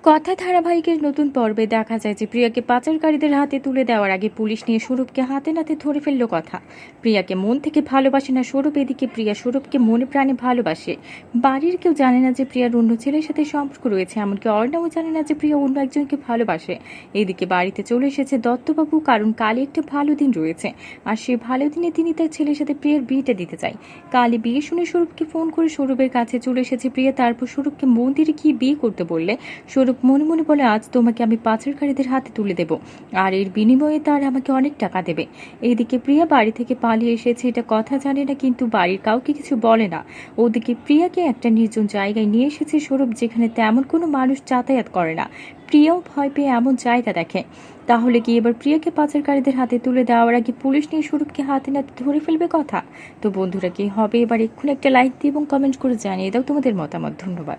কথা ধারাবাহিকের নতুন পর্বে দেখা যায় যে প্রিয়াকে পাচারকারীদের হাতে তুলে দেওয়ার আগে পুলিশ নিয়ে স্বরূপকে হাতে নাতে ধরে ফেললো কথা। প্রিয়াকে মন থেকে ভালোবাসে না স্বরূপ, এদিকে প্রিয়া স্বরূপকে মনে প্রাণে ভালোবাসে। বাড়ির কেউ জানে না যে প্রিয়ার অন্য ছেলের সাথে সম্পর্ক রয়েছে, এমনকি অর্ণাও জানে না যে প্রিয়া অন্য একজনকে ভালোবাসে। এদিকে বাড়িতে চলে এসেছে দত্তবাবু, কারণ কালই একটা ভালো দিন রয়েছে, আর সেই ভালো দিনে তিনি তার ছেলের সাথে প্রিয়ার বিয়েটা দিতে চায়। কালই বিয়ে শুনে স্বরূপকে ফোন করে স্বরূপের কাছে চলে এসেছে প্রিয়া, তারপর স্বরূপকে মন্দিরে গিয়ে বিয়ে করতে বললে স্বরূপ মনে মনে বলে, আজ তোমাকে আমি পাচারকারীদের হাতে তুলে দেব, আর এর বিনিময়ে তার আমাকে অনেক টাকা দেবে। এইদিকে প্রিয়া বাড়ি থেকে পালিয়ে এসেছে, এটা কথা জানে না, কিন্তু বাড়ির কাউকে কিছু বলে না। ওদিকে প্রিয়াকে একটা নির্জন জায়গায় নিয়ে এসেছে স্বরূপ, যেখানে তেমন কোনো মানুষ যাতায়াত করে না। প্রিয়াও ভয় পেয়ে এমন জায়গা দেখে। তাহলে কি এবার প্রিয়াকে পাচারকারীদের হাতে তুলে দেওয়ার আগে পুলিশ নিয়ে স্বরূপকে হাতে নাতে ধরে ফেলবে কথা? তো বন্ধুরা, কি হবে এবার? এক্ষুনি একটা লাইক দিয়ে এবং কমেন্ট করে জানিয়ে দাও তোমাদের মতামত। ধন্যবাদ।